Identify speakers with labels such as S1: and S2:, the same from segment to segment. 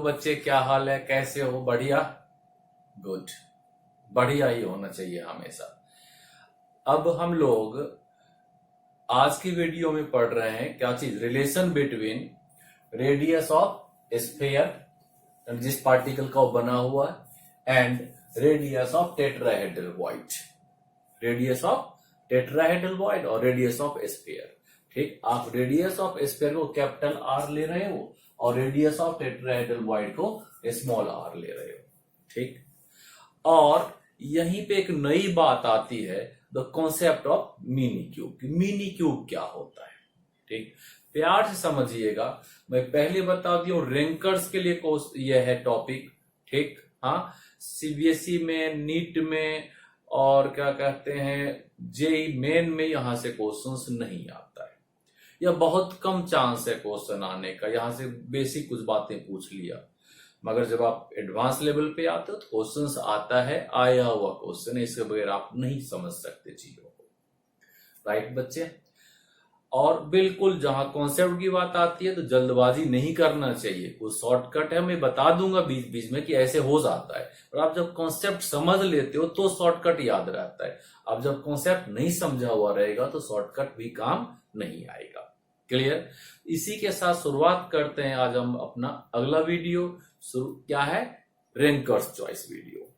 S1: बच्चे, क्या हाल है, कैसे हो? बढ़िया, गुड, बढ़िया ही होना चाहिए हमेशा। अब हम लोग आज की वीडियो में पढ़ रहे हैं क्या चीज, relation between radius of sphere जिस पार्टिकल का वो बना हुआ है and radius of tetrahedral void, radius of tetrahedral void और रेडियस ऑफ स्फीयर। ठीक, आप रेडियस ऑफ स्फीयर को कैपिटल आर ले रहे हो और रेडियस ऑफ टेट्राहेड्रल वॉइड को स्मॉल आर ले रहे हो। ठीक, और यहीं पे एक नई बात आती है, the concept of mini cube. Mini cube क्या होता है? ठीक, प्यार से समझिएगा। मैं पहले बता दूं, रैंकर्स के लिए यह है टॉपिक। ठीक, हाँ, सीबीएसई में, नीट में और क्या कहते हैं जेईई मेन में यहां से क्वेश्चंस नहीं आता है, या बहुत कम चांस है क्वेश्चन आने का। यहां से बेसिक कुछ बातें पूछ लिया, मगर जब आप एडवांस लेवल पे आते हो तो क्वेश्चंस आता है, आया हुआ क्वेश्चन है, इसके बगैर आप नहीं समझ सकते चीजों को। राइट बच्चे? और बिल्कुल जहां कॉन्सेप्ट की बात आती है तो जल्दबाजी नहीं करना चाहिए। कुछ शॉर्टकट है, मैं बता दूंगा बीच बीच में कि ऐसे हो जाता है, और आप जब कॉन्सेप्ट समझ लेते हो तो शॉर्टकट याद रहता है। अब जब कॉन्सेप्ट नहीं समझा हुआ रहेगा तो शॉर्टकट भी काम नहीं आएगा। क्लियर? इसी के साथ शुरुआत करते हैं आज हम अपना अगला वीडियो। क्या है? Rankers choice video.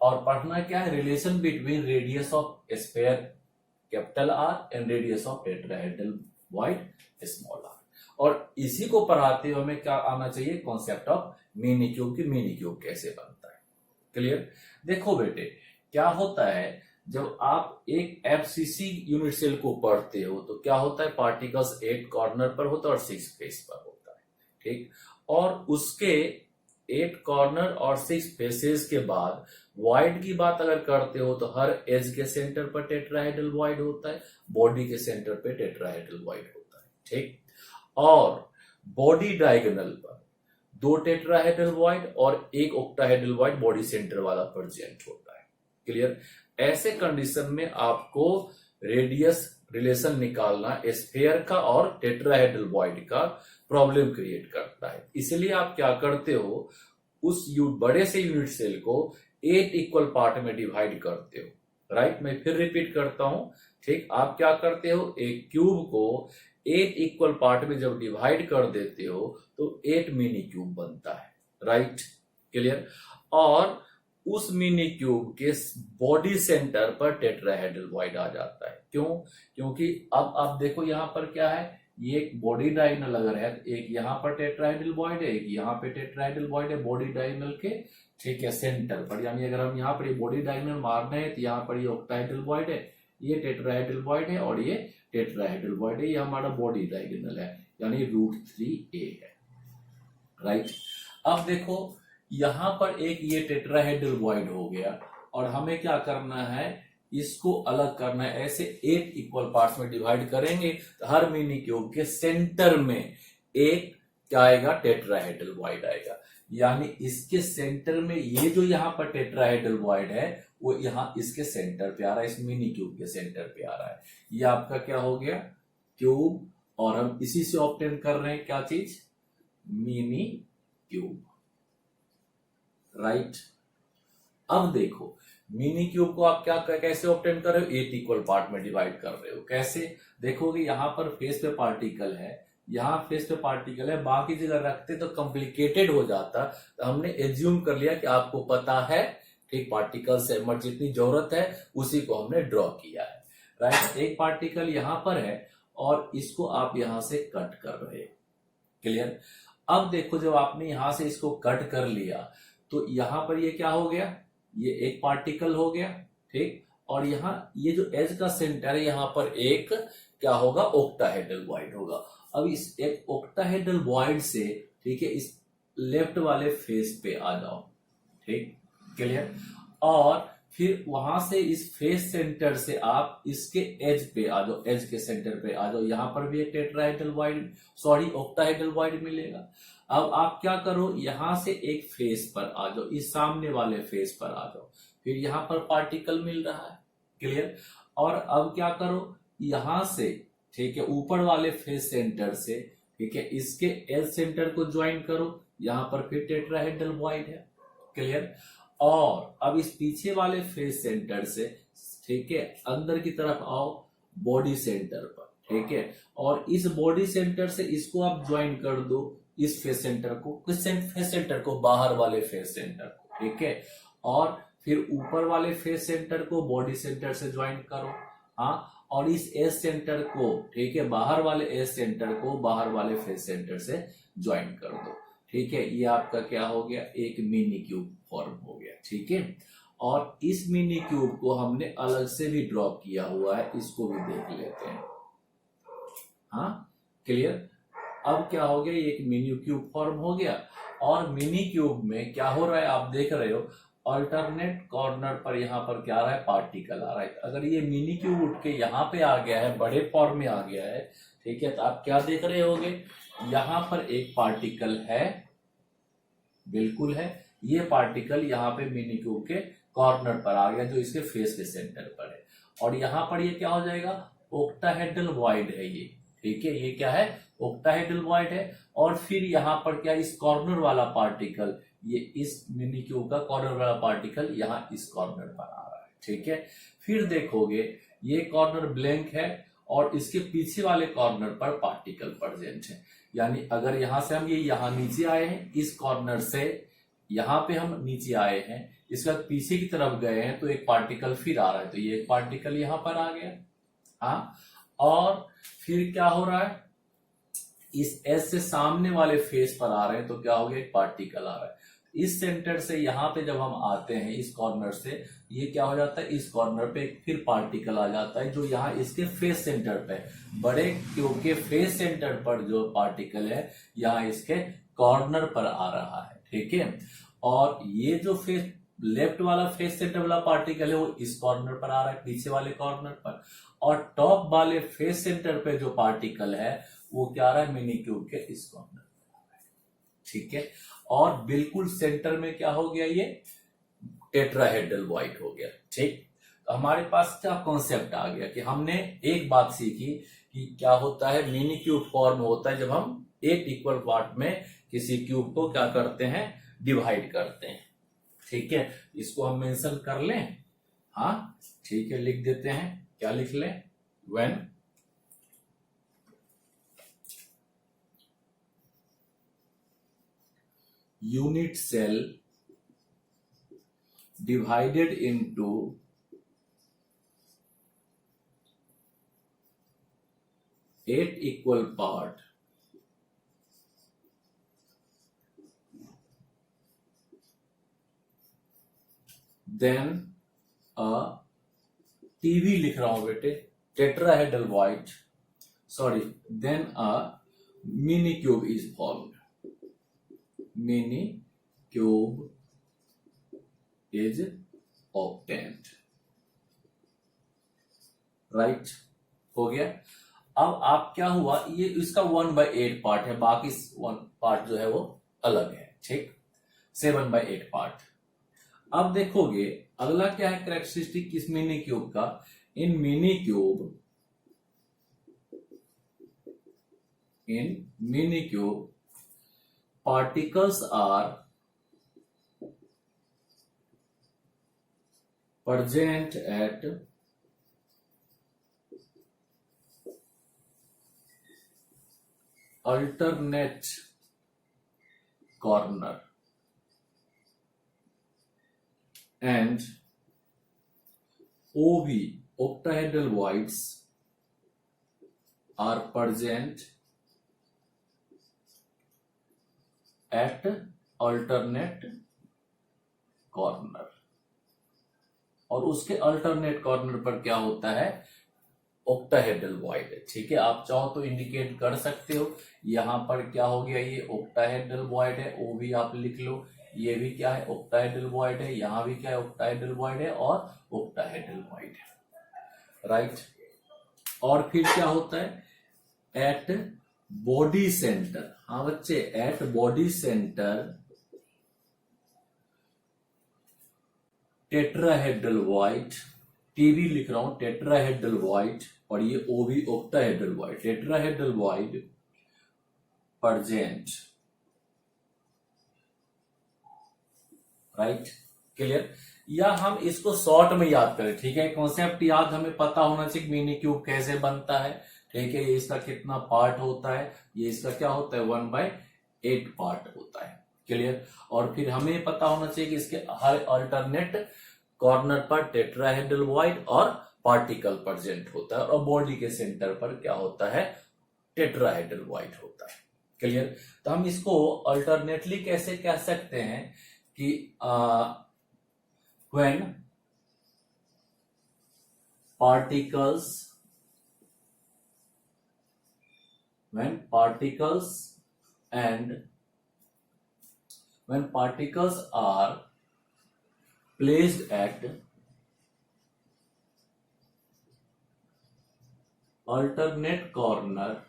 S1: और पढ़ना क्या है? Relation between radius of sphere capital R and radius of tetrahedral void small R. और इसी को पढ़ाते हुए हमें क्या आना चाहिए? कॉन्सेप्ट ऑफ मिनी क्यूब की मिनी क्यूब कैसे बनता है। क्लियर? देखो बेटे, क्या होता है जब आप एक एफसीसी यूनिट सेल को पढ़ते हो तो क्या होता है, पार्टिकल्स 8 कॉर्नर पर होता है और 6 फेस पर होता है। ठीक, और उसके 8 कॉर्नर और 6 फेसेस के बाद वॉइड की बात अगर करते हो तो हर एज के सेंटर पर टेट्राहेड्रल वॉइड होता है, बॉडी के सेंटर पे टेट्राहेड्रल वॉइड होता है। ठीक, और बॉडी डायगोनल पर 2 टेट्राहेड्रल वॉइड और 1 ऑक्टाहेड्रल वॉइड बॉडी सेंटर वाला प्रेजेंट होता है। क्लियर? ऐसे कंडीशन में आपको रेडियस रिलेशन निकालना स्फीयर का और टेट्राहेड्रल वॉइड का प्रॉब्लम क्रिएट करता है। इसलिए आप क्या करते हो, उस बड़े से यूनिट सेल को 8 इक्वल पार्ट में डिवाइड करते हो। राइट, मैं फिर रिपीट करता हूं। ठीक, आप क्या करते हो, एक क्यूब को 8 इक्वल पार्ट में जब डिवाइड कर देते हो तो 8 मिनी क्यूब बनता है। Right, clear? और उस मिनी क्यूब के बॉडी सेंटर पर टेट्राहेड्रल वॉइड आ जाता है। क्यों? क्योंकि अब आप देखो यहां पर क्या है, ये एक बॉडी डायगोनल अगर है, एक यहां पर टेट्राहेड्रल वॉइड है, एक यहां पे टेट्राहेड्रल वॉइड है बॉडी डायगोनल के, ठीक है, सेंटर पर। यानी अगर हम यहां पर ये बॉडी डायगोनल मारने हैं तो यहां पर ये ऑक्टाहेड्रल वॉइड है, ये टेट्राहेड्रल वॉइड है और ये टेट्राहेड्रल वॉइड है। ये हमारा बॉडी डायगोनल है, यानी √3a है। राइट, अब देखो यहां पर एक ये टेट्राहेड्रल वॉइड हो गया और हमें क्या करना है, इसको अलग करना है। ऐसे 8 इक्वल पार्ट्स में डिवाइड करेंगे तो हर मिनी क्यूब के सेंटर में एक क्या आएगा, टेट्राहेड्रल वॉइड आएगा। यानी इसके सेंटर में ये जो यहां पर टेट्राहेड्रल वॉइड है वो यहां इसके सेंटर पे आ रहा है, इस मिनी क्यूब के सेंटर पे आ रहा है। ये आपका क्या हो गया, क्यूब, और हम इसी से ऑब्टेन कर रहे हैं क्या चीज, मिनी क्यूब। राइट, अब देखो मिनी क्यूब को आप क्या कैसे ऑब्टेन कर रहे हो, 8 इक्वल पार्ट में डिवाइड कर रहे हो। कैसे? देखोगे यहां पर फेस पे पार्टिकल है, यहां फेस पे पार्टिकल है, बाकी जगह रखते तो कॉम्प्लिकेटेड हो जाता। तो हमने एज्यूम कर लिया कि आपको पता है, ठीक, पार्टिकल से जितनी जरूरत है उसी को हमने ड्रॉ किया है। राइट, एक पार्टिकल यहां पर है और इसको आप यहां से कट कर रहे हो। क्लियर? अब देखो जब आपने यहां से इसको कट कर लिया तो यहां पर ये क्या हो गया, ये एक पार्टिकल हो गया। ठीक, और यहां ये जो एज का सेंटर है यहां पर एक क्या होगा, ऑक्टाहेड्रल वॉइड होगा। अब इस एक ऑक्टाहेड्रल वॉइड से, ठीक है, इस लेफ्ट वाले फेस पे आ जाओ। ठीक, क्लियर? और फिर वहां से इस फेस सेंटर से आप इसके एज पे आ जाओ, एज के सेंटर पे आ जाओ। यहां पर भी एक tetrahedral void, sorry octahedral void मिलेगा। अब आप क्या करो, यहां से एक फेस पर आ जाओ, इस सामने वाले फेस पर आ जाओ, फिर यहां पर पार्टिकल मिल रहा है। क्लियर? और अब क्या करो, यहां से, ठीक है, ऊपर वाले फेस सेंटर से, ठीक है, इसके एज सेंटर को ज्वाइन करो, यहां पर फिर टेट्राहेड्रल वॉइड है। क्लियर। और अब इस पीछे वाले फेस सेंटर से, ठीक है, अंदर की तरफ आओ बॉडी सेंटर पर, ठीक है, और इस बॉडी सेंटर से इसको आप ज्वाइन कर दो इस फेस सेंटर को, किस फेस सेंटर को, बाहर वाले फेस सेंटर को, ठीक है, और फिर ऊपर वाले फेस सेंटर को बॉडी सेंटर से ज्वाइन करो। हाँ, और इस एस सेंटर को, ठीक है, बाहर वाले एस सेंटर को बाहर वाले फेस सेंटर से ज्वाइन कर दो। ठीक है, ये आपका क्या हो गया, एक मिनी क्यूब फॉर्म हो गया। ठीक है, और इस मिनी क्यूब को हमने अलग से भी ड्रॉ किया हुआ है, इसको भी देख लेते हैं। हाँ, क्लियर। अब क्या हो गया, ये एक मिनी क्यूब फॉर्म हो गया, और मिनी क्यूब में क्या हो रहा है आप देख रहे हो, अल्टरनेट कॉर्नर पर यहाँ पर क्या आ रहा है, पार्टिकल आ रहा है। अगर ये मिनी क्यूब उठ के यहाँ पे आ गया है, बड़े फॉर्म में आ गया है, ठीक है, तो आप क्या देख रहे होगे, यहाँ पर एक पार्टिकल है, बिल्कुल है, ये पार्टिकल यहाँ पे मिनी क्यूब के कॉर्नर पर आ गया जो इसके फेस के सेंटर पर है, और यहाँ पर ये क्या हो जाएगा, ओक्टाहेड्रल वॉइड है ये। ठीक है, ये क्या है, ओक्टाहेड्रल वॉइड है, और फिर यहाँ पर क्या, इस कॉर्नर वाला पार्टिकल, ये इस मिनी क्यूब का कॉर्नर वाला पार्टिकल यहाँ इस कॉर्नर पर आ रहा है। ठीक है, फिर देखोगे ये कॉर्नर ब्लैंक है, और इसके पीछे वाले कॉर्नर पर पार्टिकल प्रेजेंट है। यानी अगर यहां से हम ये यहाँ नीचे आए हैं, इस कॉर्नर से यहाँ पे हम नीचे आए हैं, इसके बाद पीछे की तरफ गए हैं, तो एक पार्टिकल फिर आ रहा है, तो ये एक पार्टिकल यहाँ पर आ गया। हाँ, और फिर क्या हो रहा है, इस एस से सामने वाले फेस पर आ रहे हैं, तो क्या हो गया, एक पार्टिकल आ रहा है। इस सेंटर से यहाँ पे जब हम आते हैं, इस कॉर्नर से, ये क्या हो जाता है, इस कॉर्नर पे फिर पार्टिकल आ जाता है जो यहाँ इसके फेस सेंटर पे, बड़े क्यूब के फेस सेंटर पर जो पार्टिकल है, यहाँ इसके कॉर्नर पर आ रहा है। ठीक है, और ये जो फेस लेफ्ट वाला फेस सेंटर वाला पार्टिकल है, वो इस कॉर्नर पर आ रहा है, पीछे वाले कॉर्नर पर, और टॉप वाले फेस सेंटर पे जो पार्टिकल है, वो क्या आ रहा है, मिनी क्यूब के इस कॉर्नर पर आ रहा है। ठीक है, और बिल्कुल सेंटर में क्या हो गया, ये टेट्राहेड्रल वॉइड हो गया। ठीक, तो हमारे पास क्या कॉन्सेप्ट आ गया कि हमने एक बात सीखी कि क्या होता है, मिनी क्यूब फॉर्म होता है जब हम 8 इक्वल पार्ट में किसी क्यूब को क्या करते हैं, डिवाइड करते हैं। ठीक है, इसको हम मेंशन कर लें। हाँ, ठीक है, लिख देते हैं, क्या लिख लें, when unit cell divided into 8 equal part, then a TV लिख रहा हूं बेटे, tetrahedral void, sorry, then a mini cube is formed. Mini cube is obtained. Right, हो गया। अब आप क्या हुआ, ये इसका 1/8 पार्ट है, बाकी 1 पार्ट जो है वो अलग है। ठीक, 7/8 पार्ट। अब देखोगे अगला क्या है कैरेक्टरिस्टिक किस मिनी क्यूब का, in mini cube particles are present at alternate corner and OV, octahedral voids, are present at alternate corner, और उसके अल्टरनेट कॉर्नर पर क्या होता है, ऑक्टाहेड्रल वॉइड है। ठीक है, आप चाहो तो इंडिकेट कर सकते हो, यहां पर क्या हो गया, ये ऑक्टाहेड्रल वॉइड है, वो भी आप लिख लो, ये भी क्या है, ऑक्टाहेड्रल वॉइड है, यहां भी क्या है, ऑक्टाहेड्रल वॉइड है और ऑक्टाहेड्रल वॉइड है। राइट, और फिर क्या होता है, एट बॉडी सेंटर, हाँ बच्चे, at body center tetrahedral void, TV लिख रहा हूं, टेट्राहेड्रल वॉइड, और ये OV octahedral void, tetrahedral void present right, clear. या हम इसको शॉर्ट में याद करें, ठीक है, कॉन्सेप्ट याद हमें पता होना चाहिए, मिनी क्यूब कैसे बनता है, ठीक है, ये इसका कितना पार्ट होता है, ये इसका क्या होता है 1/8 पार्ट होता है, क्लियर। और फिर हमें पता होना चाहिए कि इसके हर अल्टरनेट कॉर्नर पर टेट्राहेड्रल वॉइड और पार्टिकल प्रेजेंट होता है, और बॉडी के सेंटर पर क्या होता है टेट्राहेड्रल वॉइड होता है, क्लियर। तो हम इसको अल्टरनेटली कैसे कह सकते हैं कि when particles are placed at alternate corner,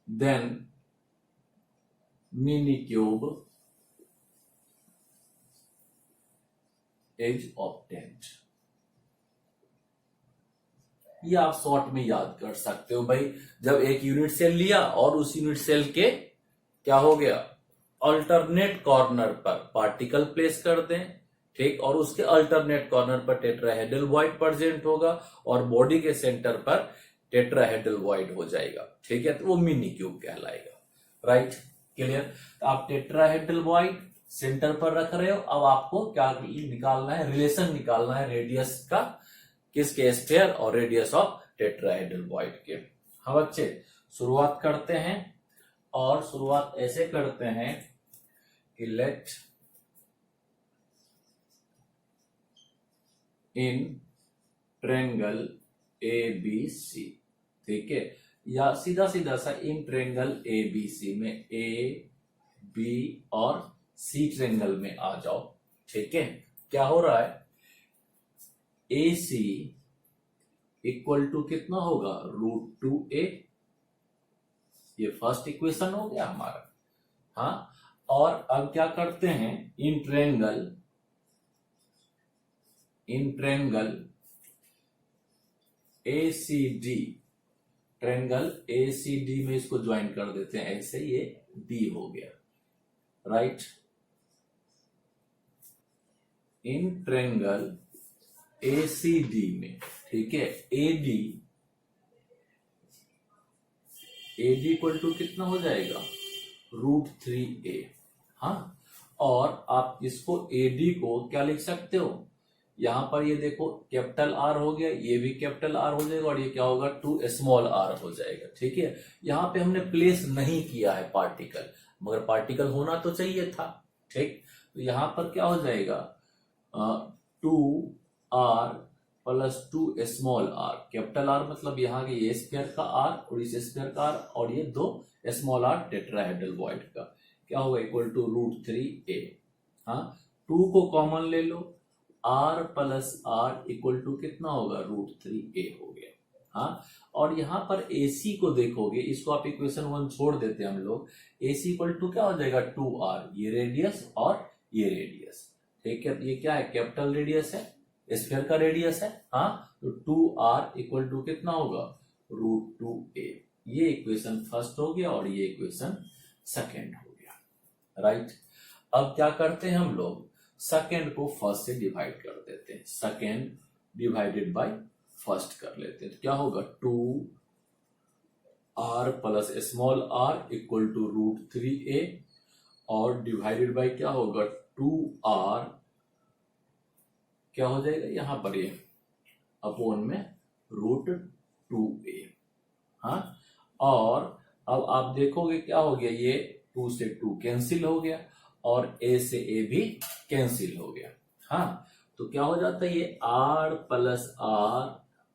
S1: then mini cube is obtained। ये आप शॉर्ट में याद कर सकते हो भाई, जब एक यूनिट सेल लिया और उस यूनिट सेल के क्या हो गया अल्टरनेट कॉर्नर पर पार्टिकल प्लेस कर दें, ठीक, और उसके अल्टरनेट कॉर्नर पर टेट्राहेड्रल वॉइड प्रेजेंट होगा और बॉडी के सेंटर पर टेट्राहेड्रल वॉइड हो जाएगा, ठीक है, तो वो मिनी क्यूब कहलाएगा, राइट, क्लियर। तो आप टेट्राहेड्रल वॉइड सेंटर पर रख रहे हो, अब आपको क्या निकालना है, रिलेशन निकालना है रेडियस का, किसके स्फीयर और रेडियस ऑफ टेट्राहेड्रल वॉइड के। हाँ बच्चे, शुरुआत करते हैं और शुरुआत ऐसे करते हैं कि लेट इन ट्रायंगल ABC, ठीक है, या सीधा सीधा सा इन ट्रायंगल ABC में A, B और C ट्रायंगल में आ जाओ, ठीक है। क्या हो रहा है AC इक्वल टू कितना होगा √2a, ये फर्स्ट इक्वेशन हो गया हमारा। हाँ, और अब क्या करते हैं in triangle ACD, triangle ACD में इसको ज्वाइन कर देते हैं, ऐसे ये D हो गया, राइट। इन ट्रायंगल ACD में, ठीक है, AD इक्वल टू कितना हो जाएगा √3a। हाँ, और आप इसको AD को क्या लिख सकते हो, यहां पर ये देखो कैपिटल R हो गया, ये भी कैपिटल R हो जाएगा, और ये क्या होगा 2 स्मॉल r हो जाएगा, ठीक है। यहां पे हमने प्लेस नहीं किया है पार्टिकल, मगर पार्टिकल होना तो चाहिए था, ठीक। तो यहां पर क्या हो जाएगा 2r plus 2 small r, capital R मतलब यहाँ के ये स्क्वायर का r और इस स्क्वायर का r, और ये 2 स्मॉल r टेट्राहेड्रल वॉइड का क्या होगा इक्वल टू √3a। हाँ, 2 को कॉमन ले लो, r plus r equal to कितना होगा √3a हो गया। हाँ, और यहाँ पर AC को देखोगे, इसको आप इक्वेशन 1 छोड़ देते हैं हम लोग, AC इक्वल टू क्या हो जाएगा 2r, ये रेडियस और ये रेडियस, ठीक है, ये क्या है कैपिटल रेडियस है, स्फीयर का रेडियस है। हाँ, तो 2r इक्वल टू कितना होगा √2a, ये इक्वेशन फर्स्ट हो गया और ये इक्वेशन सेकेंड हो गया, राइट। अब क्या करते हैं हम लोग सेकेंड को फर्स्ट से डिवाइड कर देते हैं, सेकेंड डिवाइडेड बाय फर्स्ट कर लेते हैं, तो क्या होगा 2r plus small r equal to √3a, और डिवाइडेड बाय क्या होगा 2r क्या हो जाएगा यहां पर ये अपॉन में √2a। हाँ, और अब आप देखोगे क्या हो गया, ये 2 से 2 कैंसिल हो गया और a से a भी कैंसिल हो गया। हाँ, तो क्या हो जाता है ये r प्लस r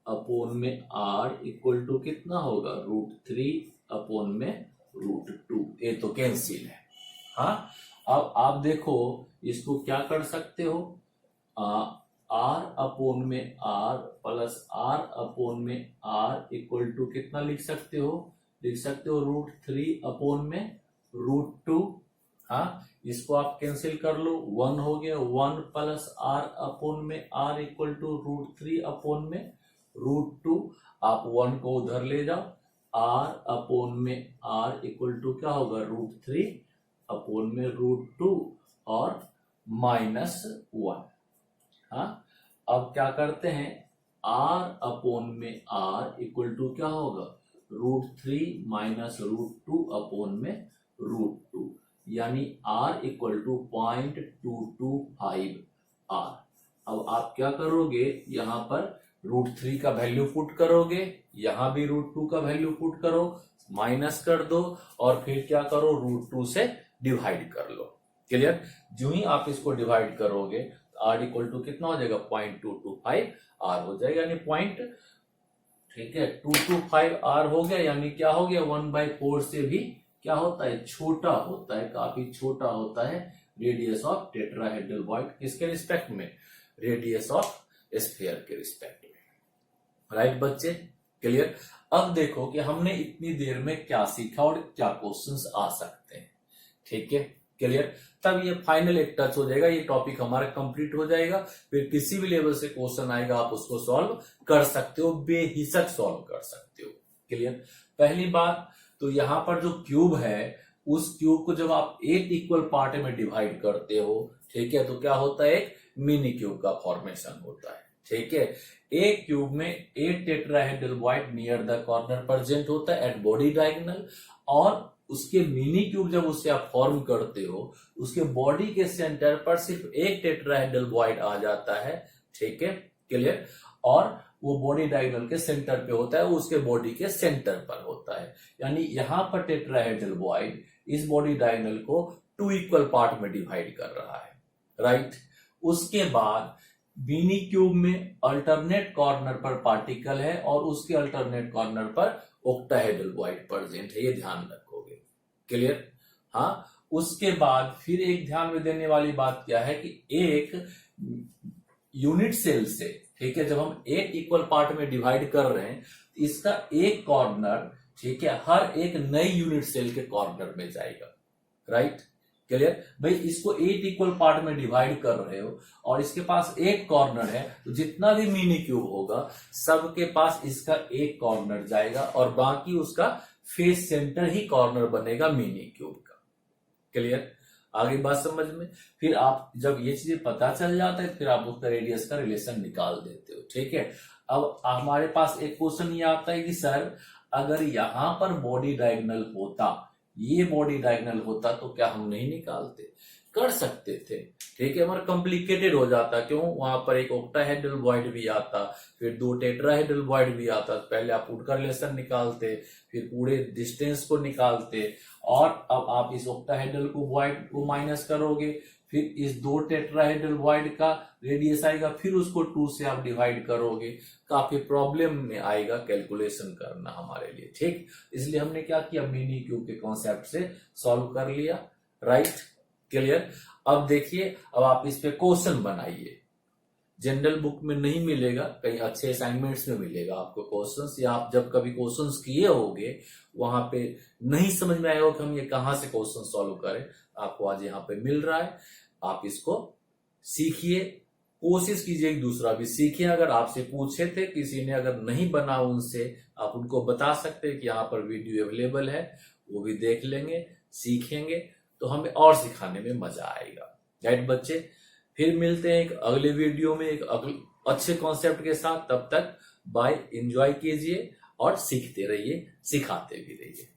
S1: अपॉन में r इक्वल टू कितना होगा √3 अपॉन में √2, ये तो कैंसिल है। हाँ, अब आप देखो इसको क्या कर सकते हो, r अपॉन में r प्लस r अपॉन में r इक्वल टू कितना लिख सकते हो √3 अपॉन में √2। हाँ, इसको आप कैंसिल कर लो, 1 हो गया, 1 प्लस r अपॉन में r इक्वल टू √3 अपॉन में √2, आप 1 को उधर ले जाओ, r अपॉन में r इक्वल टू क्या होगा √3 अपोन में √2 और -1। हाँ, अब क्या करते हैं, r अपोन में r इक्वल टू क्या होगा, √3 माइनस √2 अपोन में √2, यानी r इक्वल टू 0.225 r। अब आप क्या करोगे, यहां पर √3 का वैल्यू पुट करोगे, यहां भी √2 का वैल्यू पुट करो, माइनस कर दो और फिर क्या करो, √2 से डिवाइड कर लो। क्लियर? जो ही आप इसको डिवाइड करोगे r इक्वल टू कितना हो जाएगा, 0.225 r हो जाएगा, यानी पॉइंट, ठीक है, 225 r हो गया, यानी क्या हो गया, 1/4 से भी क्या होता है, छोटा होता है, काफी छोटा होता है रेडियस ऑफ टेट्राहेड्रल वॉइड। किसके रिस्पेक्ट में, रेडियस ऑफ स्फीयर के रिस्पेक्ट में। राइट बच्चे, क्लियर? अब देखो कि हमने इतनी देर में क्या सीखा और क्या क्वेश्चंस आ सकते हैं। ठीक है, क्लियर? तब ये फाइनल एक टच हो जाएगा, ये टॉपिक हमारा कंप्लीट हो जाएगा। फिर किसी भी लेवल से क्वेश्चन आएगा आप उसको सॉल्व कर सकते हो, बेहिचक सॉल्व कर सकते हो। क्लियर? पहली बात तो यहां पर जो क्यूब है, उस क्यूब को जब आप 8 इक्वल पार्ट में डिवाइड करते हो, ठीक है, तो क्या होता है, एक मिनी क्यूब का फॉर्मेशन होता है। ठीक है, एक क्यूब में 8 tetrahedral void near the corner present होता है एट बॉडी डायगोनल, और उसके मिनी क्यूब जब उससे आप फॉर्म करते हो, उसके बॉडी के सेंटर पर सिर्फ एक टेट्राहेड्रल वॉइड आ जाता है। ठीक है, क्लियर? और वो बॉडी डायगोनल के सेंटर पे होता है, वो उसके बॉडी के सेंटर पर होता है, यानी यहां पर टेट्राहेड्रल वॉइड इस बॉडी डायगोनल को 2 इक्वल पार्ट में डिवाइड कर रहा है। राइट? उसके बाद मिनी क्यूब में अल्टरनेट कॉर्नर पर पार्टिकल है और उसके अल्टरनेट कॉर्नर पर ऑक्टाहेड्रल वॉइड प्रेजेंट है, ये ध्यान रखोगे। क्लियर? हाँ, उसके बाद फिर एक ध्यान में देने वाली बात क्या है कि एक यूनिट सेल से, ठीक है, जब हम 8 इक्वल पार्ट में डिवाइड कर रहे हैं, इसका एक कॉर्नर, ठीक है, हर एक नई यूनिट सेल के कॉर्नर में जाएगा। राइट? क्लियर? भाई इसको 8 इक्वल पार्ट में डिवाइड कर रहे हो और इसके पास एक कॉर्नर है, तो जितना भी मिनी क्यूब होगा सबके पास इसका एक कॉर्नर जाएगा और बाकी उसका फेस सेंटर ही कॉर्नर बनेगा मिनी क्यूब का। क्लियर? आगे बात समझ में? फिर आप जब ये चीजें पता चल जाता है, फिर आप उसका रेडियस का रिलेशन निकाल देते हो। ठीक है, अब हमारे पास एक क्वेश्चन ये आता है कि सर अगर यहां पर बॉडी डायगोनल होता, ये बॉडी डायगोनल होता, तो क्या हम नहीं निकालते? कर सकते थे। ठीक है, मगर कॉम्प्लिकेटेड हो जाता। क्यों? वहां पर एक ऑक्टाहेड्रल वॉइड भी आता, फिर 2 टेट्राहेड्रल वॉइड भी आता। पहले आप उनका रिलेशन निकालते, फिर पूरे डिस्टेंस को निकालते, और अब आप इस ऑक्टाहेड्रल को वॉइड को माइनस करोगे, फिर इस 2 टेट्राहेड्रल वॉइड का रेडियस आएगा, फिर उसको 2 से आप डिवाइड करोगे। काफी प्रॉब्लम में आएगा कैलकुलेशन करना हमारे लिए। ठीक, इसलिए हमने क्या किया, मिनी क्यूब के कॉन्सेप्ट से सॉल्व कर लिया। राइट? क्लियर? अब देखिए, अब आप इस पे क्वेश्चन बनाइए। जनरल बुक में नहीं मिलेगा, कहीं अच्छे असाइनमेंट्स में मिलेगा आपको क्वेश्चंस, या आप जब कभी क्वेश्चंस किए होंगे वहां पे नहीं समझ में आएगा कि हम ये कहां से क्वेश्चन सॉल्व करें, आपको आज यहाँ पे मिल रहा है। आप इसको सीखिए, कोशिश कीजिए एक दूसरा भी सीखिए। अगर आपसे पूछे थे किसी ने, अगर नहीं बना उनसे, आप उनको बता सकते हैं कि यहाँ पर वीडियो अवेलेबल है, वो भी देख लेंगे, सीखेंगे, तो हमें और सिखाने में मजा आएगा। राइट बच्चे? फिर मिलते हैं एक अगले वीडियो में एक अच्छे कॉन्सेप्ट के साथ। तब तक बाय, एंजॉय कीजिए और सीखते रहिए, सिखाते भी रहिए।